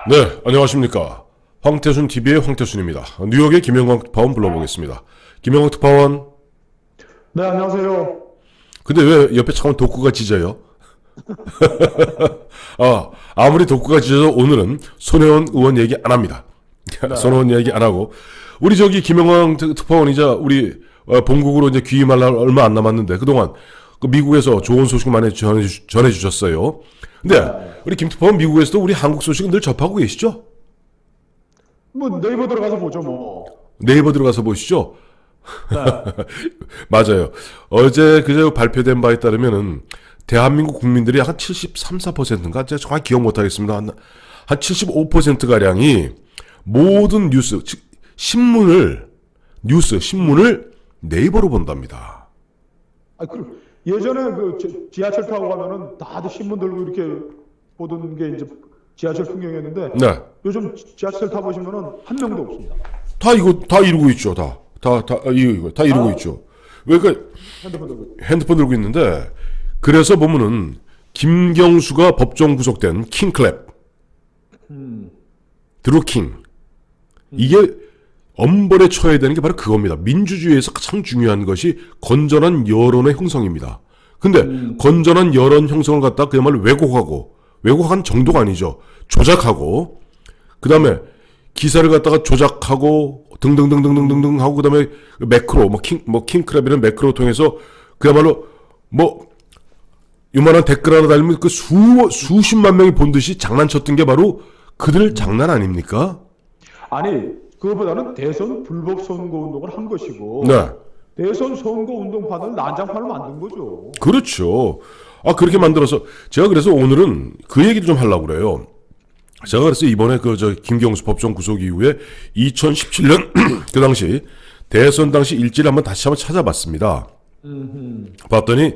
네, 안녕하십니까. 황태순 TV의 황태순입니다. 뉴욕의 김영광 특파원 불러보겠습니다. 김영광 특파원. 네, 안녕하세요. 근데 왜 옆에 자꾸 독구가 짖어요? 아무리 독구가 짖어도 오늘은 손혜원 의원 얘기 안 합니다. 손혜원 얘기 안 하고. 우리 저기 김영광 특파원이자 우리 본국으로 이제 귀임할 날 얼마 안 남았는데 그동안 그 미국에서 좋은 소식 많이 전해주셨어요. 근데 우리 김 특파원 미국에서도 우리 한국 소식은 늘 접하고 계시죠? 뭐 네이버 들어가서 보죠, 뭐. 네이버 들어가서 보시죠. 네. 맞아요. 어제 그제 발표된 바에 따르면은 대한민국 국민들이 한 73, 4%인가 제가 정확히 기억 못하겠습니다. 한 75%가량이 모든 뉴스, 즉 신문을 네이버로 본답니다. 예전에 지하철 타고 가면은 다들 신문 들고 이렇게 보던 게 이제 지하철 풍경이었는데 네. 요즘 지하철 타 보시면은 한 명도 없습니다. 다 이루고 있죠. 다 이루고 있죠. 왜 그 핸드폰 들고 있는데 그래서 보면은 김경수가 법정 구속된 킹클랩, 드루킹 이게 엄벌에 처해야 되는 게 바로 그겁니다. 민주주의에서 가장 중요한 것이 건전한 여론의 형성입니다. 근데 건전한 여론 형성을 갖다 그야말로 왜곡한 정도가 아니죠. 조작하고 그 다음에 기사를 갖다가 조작하고 등등등등등등 하고 그다음에 매크로 킹크랩이라는 매크로 통해서 그야말로 요만한 댓글 하나 달리면 그 수십만 명이 본 듯이 장난쳤던 게 바로 그들 장난 아닙니까? 아니, 그거보다는 대선 불법 선거 운동을 한 것이고 네. 대선 선거 운동판을 난장판을 만든 거죠. 그렇죠. 그렇게 만들어서 제가 그래서 오늘은 그 얘기를 좀 하려고 그래요. 제가 그래서 이번에 김경수 법정 구속 이후에 2017년 그 당시 대선 당시 일지를 한번 찾아봤습니다. 봤더니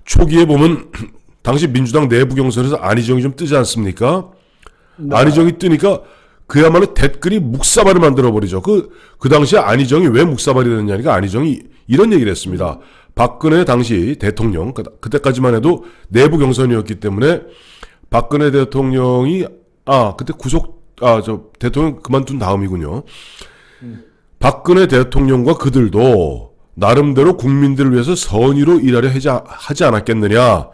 초기에 보면 당시 민주당 내부 경선에서 안희정이 좀 뜨지 않습니까? 네. 안희정이 뜨니까 그야말로 댓글이 묵사발을 만들어버리죠. 그 당시에 안희정이 왜 묵사발이 됐냐니까 안희정이 이런 얘기를 했습니다. 박근혜 당시 대통령, 그때까지만 해도 내부 경선이었기 때문에 박근혜 대통령이 그때 대통령 그만둔 다음이군요. 박근혜 대통령과 그들도 나름대로 국민들을 위해서 선의로 일하려 하지 않았겠느냐.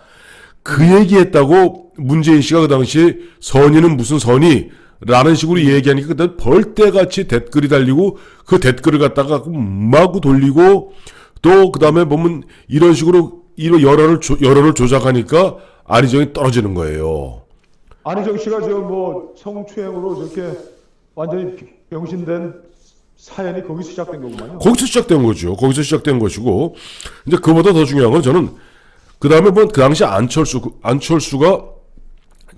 그 얘기했다고 문재인 씨가 그 당시 선의는 무슨 선의? 라는 식으로 얘기하니까 그때 벌떼같이 댓글이 달리고 그 댓글을 갖다가 마구 돌리고 또 그 다음에 보면 이런 식으로 여론을 조작하니까 안희정이 떨어지는 거예요. 안희정 씨가 성추행으로 저렇게 완전히 병신된 사연이 거기서 시작된 거구만요. 거기서 시작된 거죠. 거기서 시작된 것이고 이제 그보다 더 중요한 건 저는 그 다음에 그 당시 안철수가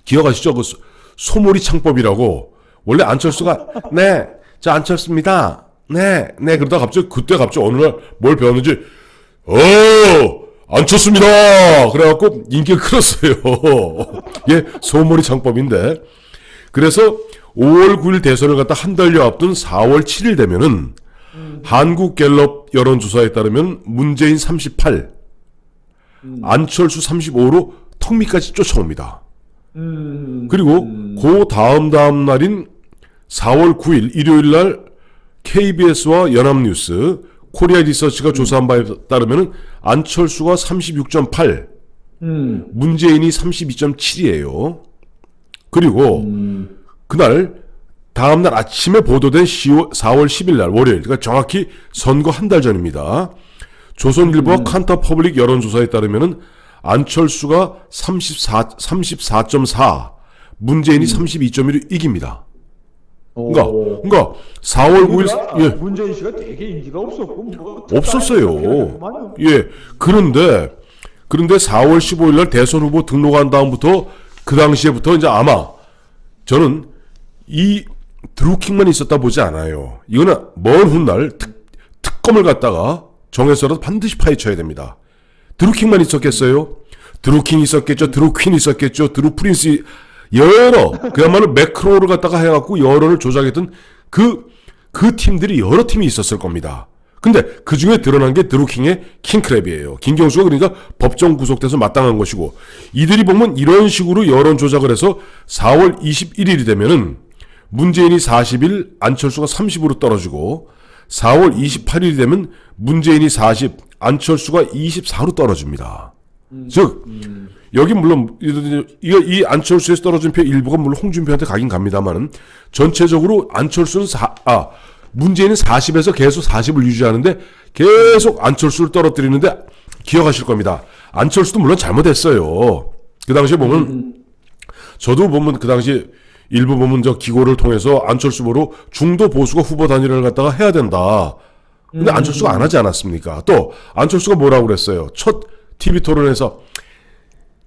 기억하시죠? 그 소몰이 창법이라고 원래 안철수가 네, 저 안철수입니다. 네, 그러다가 그때 갑자기 어느 날 뭘 배웠는지 안철수입니다. 그래갖고 인기가 끌었어요. 예, 소몰이 창법인데 그래서 5월 9일 대선을 갖다 한 달여 앞둔 4월 7일 되면은 한국갤럽 여론조사에 따르면 문재인 38, 안철수 35로 턱 밑까지 쫓아옵니다. 그리고 그 다음 날인 4월 9일 일요일 날 KBS와 연합뉴스, 코리아 리서치가 조사한 바에 따르면 안철수가 36.8, 문재인이 32.7이에요. 그리고 그날 다음날 아침에 보도된 4월 10일 날 월요일, 그러니까 정확히 선거 한 달 전입니다. 조선일보와 칸타퍼블릭 여론조사에 따르면 안철수가 34.4, 문재인이 32.1로 이깁니다. 그러니까 4월 9일 문재인 씨가 되게 인기가 없었고 없었어요. 예. 그런데 4월 15일 날 대선 후보 등록한 다음부터 그 당시에부터 이제 아마 저는 이 드루킹만 있었다 보지 않아요. 이거는 먼 훗날 특검을 갖다가 정해서라도 반드시 파헤쳐야 됩니다. 드루킹만 있었겠어요? 드루킹 있었겠죠. 드루퀸 있었겠죠. 드루프린스 그야말로 매크로를 갖다가 해갖고 여론을 조작했던 그 팀들이 여러 팀이 있었을 겁니다. 근데 그 중에 드러난 게 드루킹의 킹크랩이에요. 김경수가 그러니까 법정 구속돼서 마땅한 것이고 이들이 보면 이런 식으로 여론 조작을 해서 4월 21일이 되면은 문재인이 40일, 안철수가 30으로 떨어지고 4월 28일이 되면 문재인이 40, 안철수가 24로 떨어집니다. 즉 여기 물론 이 안철수에서 떨어진 표 일부가 물론 홍준표한테 가긴 갑니다만은 전체적으로 안철수는 문재인은 40에서 계속 40을 유지하는데 계속 안철수를 떨어뜨리는데 기억하실 겁니다. 안철수도 물론 잘못했어요. 그 당시에 보면 저도 보면 그 당시 일부 보면 저 기고를 통해서 안철수 보러 중도 보수가 후보 단일화를 갖다가 해야 된다. 근데 안철수가 안 하지 않았습니까? 또 안철수가 뭐라고 그랬어요? 첫 TV 토론에서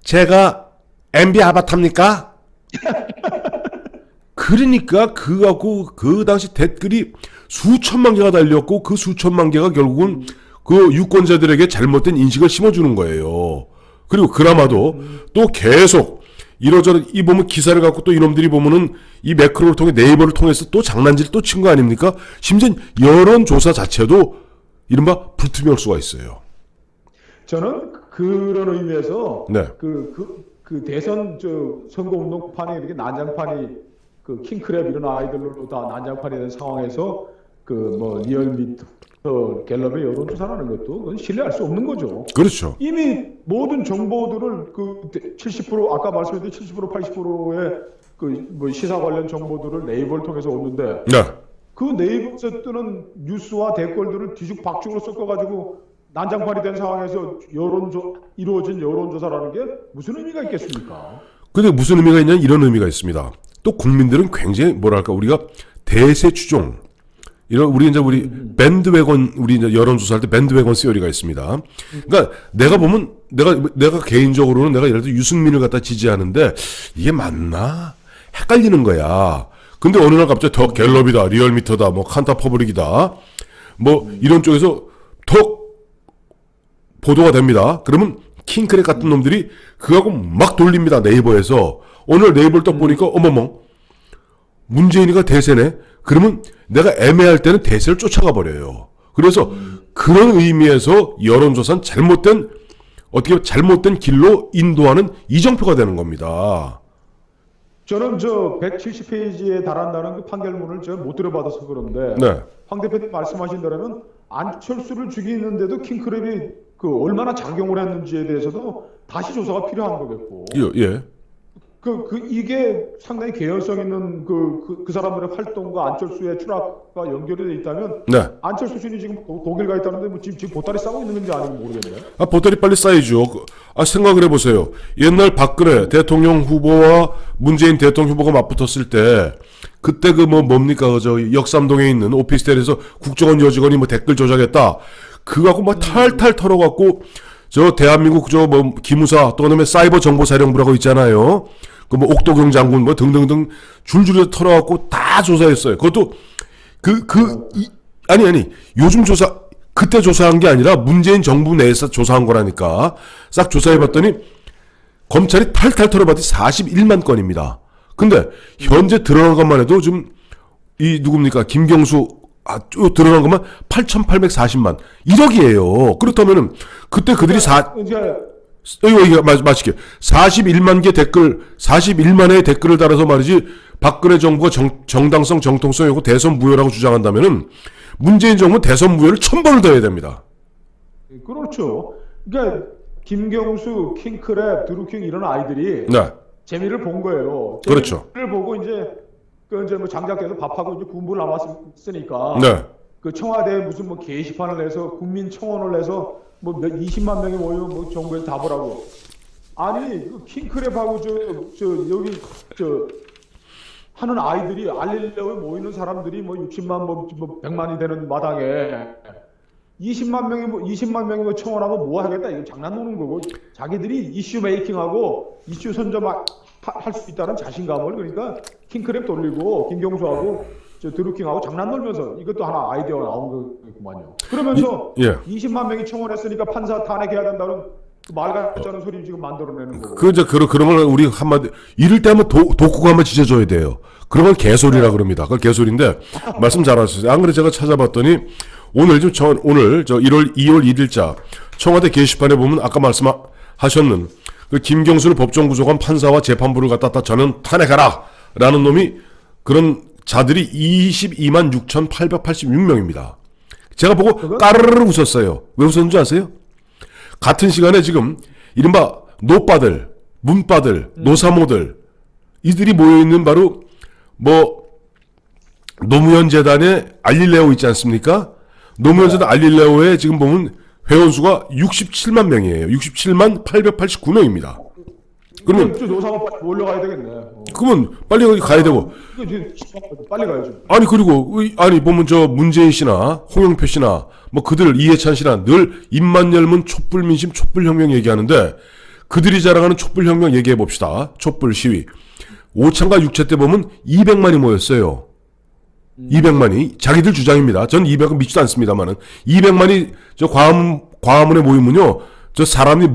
제가 MB 아바타입니까? 그러니까 그하고 그 당시 댓글이 수천만 개가 달렸고 그 수천만 개가 결국은 그 유권자들에게 잘못된 인식을 심어주는 거예요. 그리고 그나마도 또 계속 이러저러 이 보면 기사를 갖고 또 이놈들이 보면은 이 매크로를 통해 네이버를 통해서 또 장난질 또 친 거 아닙니까? 심지어 여론조사 자체도 이른바 불투명할 수가 있어요. 저는 그런 의미에서 네. 그 대선 선거운동판이 이렇게 난장판이 그 킹크랩 이런 아이들로 다 난장판이 된 상황에서 그 뭐 리얼미터 갤럽의 여론조사라는 것도 그건 신뢰할 수 없는 거죠. 그렇죠. 이미 모든 정보들을 그 70% 아까 말씀드린 70% 80%의 그 뭐 시사 관련 정보들을 네이버를 통해서 오는데 네. 그 네이버에서 뜨는 뉴스와 댓글들을 뒤죽박죽으로 섞어가지고 난장판이 된 상황에서 이루어진 여론조사라는 게 무슨 의미가 있겠습니까? 근데 무슨 의미가 있냐면 이런 의미가 있습니다. 또 국민들은 굉장히 뭐랄까 우리가 대세 추종 우리 밴드웨건 우리 이제 여론조사할 때 밴드웨건 시어리가 있습니다. 그러니까 내가 보면 내가 개인적으로는 내가 예를 들어 유승민을 갖다 지지하는데 이게 맞나 헷갈리는 거야. 근데 어느 날 갑자기 더 갤럽이다, 리얼미터다, 뭐 칸타 퍼블릭이다, 뭐 이런 쪽에서 더 보도가 됩니다. 그러면 킹크랩 같은 놈들이 그거하고 막 돌립니다. 네이버에서. 오늘 네이버를 딱 보니까 어머머 문재인이가 대세네. 그러면 내가 애매할 때는 대세를 쫓아가 버려요. 그래서 그런 의미에서 여론조사는 잘못된 길로 인도하는 이정표가 되는 겁니다. 저는 저 170페이지에 달한다는 그 판결문을 제가 못 들어받아서 그런데 네. 황 대표님 말씀하신 대로는 안철수를 죽이는데도 킹크랩이 그 얼마나 작용을 했는지에 대해서도 다시 조사가 필요한 거겠고. 예. 이게 상당히 개연성 있는 그 사람들의 활동과 안철수의 추락과 연결이 돼 있다면 네. 안철수 씨는 지금 독일 가 있다는데 뭐 지금 보따리 싸고 있는 건지 아닌지 모르겠네요. 보따리 빨리 쌓이죠. 생각을 해보세요. 옛날 박근혜 대통령 후보와 문재인 대통령 후보가 맞붙었을 때 그때 뭡니까 저 역삼동에 있는 오피스텔에서 국정원 여직원이 뭐 댓글 조작했다. 그거하고 막 탈탈 털어갖고 저 대한민국 기무사 또 그다음에 사이버 정보사령부라고 있잖아요. 뭐 옥도경 장군 뭐 등등등 줄줄이 털어갖고 다 조사했어요. 그것도 아니 요즘 조사 그때 조사한 게 아니라 문재인 정부 내에서 조사한 거라니까. 싹 조사해봤더니 검찰이 탈탈 털어봤더니 41만 건입니다. 근데 현재 드러난 것만 해도 좀 누굽니까 김경수 드러난 것만 8,840만 1억이에요. 그렇다면은 그때 그들이 이거 마실게요. 41만 개 댓글, 41만의 댓글을 달아서 말이지 박근혜 정부가 정당성, 정통성이고 대선 무효라고 주장한다면은 문재인 정부는 대선 무효를 1000번을 더 해야 됩니다. 그렇죠. 그러니까 김경수, 킹크랩, 드루킹 이런 아이들이 네. 재미를 본 거예요. 그렇죠. 재미를 보고 이제 뭐 장작돼서 밥하고 이제 군부를 남았으니까. 네. 그 청와대에 무슨 뭐 게시판을 내서 국민청원을 내서 뭐 20만 명이 모이면 뭐 정부에서 답을 아니 그 킹크랩하고 여기 하는 아이들이 알릴레오에 모이는 사람들이 뭐 60만 뭐 100만이 되는 마당에 20만 명이 청원하고 뭐 하겠다 이거 장난 노는 거고 자기들이 이슈 메이킹하고 이슈 선점할 수 있다는 자신감을 그러니까 킹크랩 돌리고 김경수하고 드루킹하고 장난 놀면서 이것도 하나 아이디어가 나온 거구만요. 그러면서 20만 명이 청원했으니까 판사 탄핵해야 된다는 말 같지 않은 소리 지금 만들어내는 거고. 그러면 우리 한마디 이럴 때 한번 독후가 한번 지져줘야 돼요. 그러면 개소리라 그럽니다. 그걸 개소리인데 말씀 잘하셨어요. 안 그래 제가 찾아봤더니 오늘 2월 1일자 청와대 게시판에 보면 아까 말씀하셨는 그 김경수를 법정구속한 판사와 재판부를 갖다 저는 탄핵하라 라는 놈이 그런 자들이 22만 6,886명입니다. 제가 보고 까르르 웃었어요. 왜 웃었는지 아세요? 같은 시간에 지금 이른바 노빠들, 문빠들, 노사모들 이들이 모여있는 바로 뭐 노무현 재단의 알릴레오 있지 않습니까? 노무현 재단 알릴레오에 지금 보면 회원수가 67만 명이에요. 67만 889명입니다. 그러면 노사모 빨리 올려가야 되겠네. 그러면 빨리 거기 가야 되고 이거 이제 빨리 가야죠. 아니 그리고 아니 보면 저 문재인 씨나 홍영표 씨나 뭐 그들 이해찬 씨나 늘 입만 열면 촛불 민심 촛불 혁명 얘기하는데 그들이 자랑하는 촛불 혁명 얘기해 봅시다. 촛불 시위 5차인가 6차 때 보면 200만이 모였어요. 200만이 자기들 주장입니다. 전 200은 믿지도 않습니다만은 200만이 저 광화문에 모이면요 저 사람이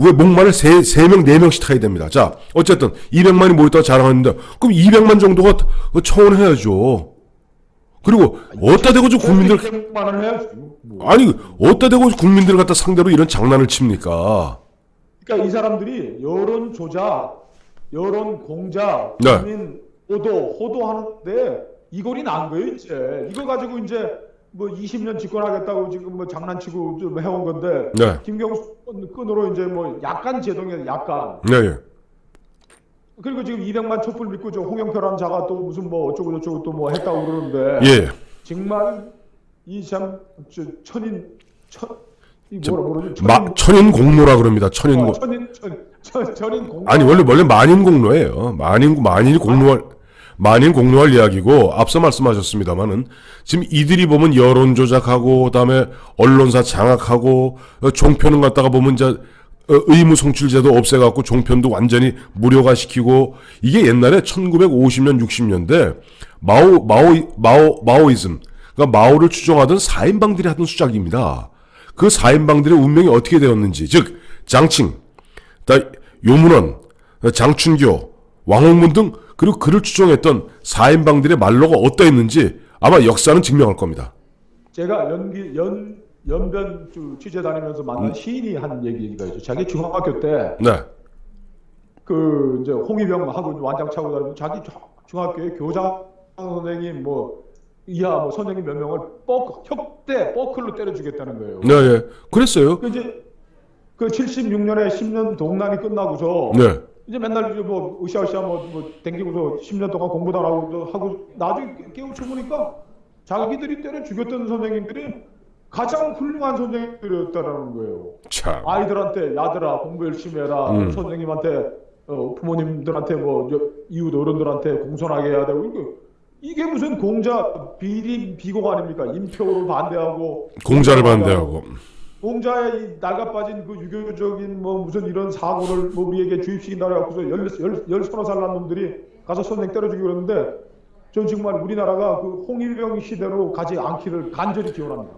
왜 목마를 3명 4명씩 타야 됩니다. 자 어쨌든 200만이 모였다고 자랑하는데 그럼 200만 정도가 청원해야죠. 그리고 어디다 대고 좀 국민들 100만을 해야지. 뭐. 아니 어디다 대고 국민들 갖다 상대로 이런 장난을 칩니까? 그러니까 이 사람들이 여론 조작, 여론 공작, 네. 국민 호도하는데 이골이 난 거예요 이제. 이거 가지고 이제 뭐 20년 집권하겠다고 지금 뭐 장난치고 좀 해온 건데 네. 김경수 끈으로 이제 뭐 약간 제동에 약간 네, 예. 그리고 지금 200만 촛불 믿고 저 홍영표라는 자가 또 무슨 뭐 어쩌고 저쩌고 또 뭐 했다고 그러는데 예. 정말 이 참 이 뭐라 그러지? 천인 공로라 그럽니다. 천인 공. 천인 공로. 아니 원래 만인 공로예요. 만인 공로할 이야기고 앞서 말씀하셨습니다만은 지금 이들이 보면 여론 조작하고 그다음에 언론사 장악하고 종편은 갖다가 보면 이제 의무 송출제도 없애갖고 종편도 완전히 무료화시키고 이게 옛날에 1950년 60년대 마오이즘 그러니까 마오를 추종하던 사인방들이 하던 수작입니다. 그 사인방들의 운명이 어떻게 되었는지 즉 장칭, 요문원, 장춘교, 왕홍문 등 그리고 그를 추종했던 사인방들의 말로가 어떠했는지 아마 역사는 증명할 겁니다. 제가 연변 취재 다니면서 만난 시인이 한 얘기가 있죠. 자기 중학교 때 네. 그 이제 홍위병하고 완장 차고 다니고 자기 중학교에 교장 선생님 뭐 이하 뭐 선생님 몇 명을 협대 버클로 때려 주겠다는 거예요. 네, 예. 그랬어요. 그 이제 그 76년에 10년 동란이 끝나고서 네. 이제 맨날 이제 뭐 으쌰으쌰 뭐 댕기고서 10년 동안 공부도 안 하고 나중에 깨우쳐 보니까 자기들이 때려 죽였던 선생님들이 가장 훌륭한 선생님들이었다라는 거예요. 참. 아이들한테 야들아 공부 열심히 해라. 선생님한테 부모님들한테 뭐 이웃 어른들한테 공손하게 해야 되고 이게 무슨 공자 비공 아닙니까? 인표를 반대하고 공자를 반대하고. 공자의 이 낡아빠진 그 유교적인 뭐 무슨 이런 사고를 뭐 우리에게 주입시킨다고 해갖고서 열 서너 살 난 놈들이 가서 선생 때려주기 그러는데 전 정말 우리나라가 그 홍위병 시대로 가지 않기를 간절히 기원합니다.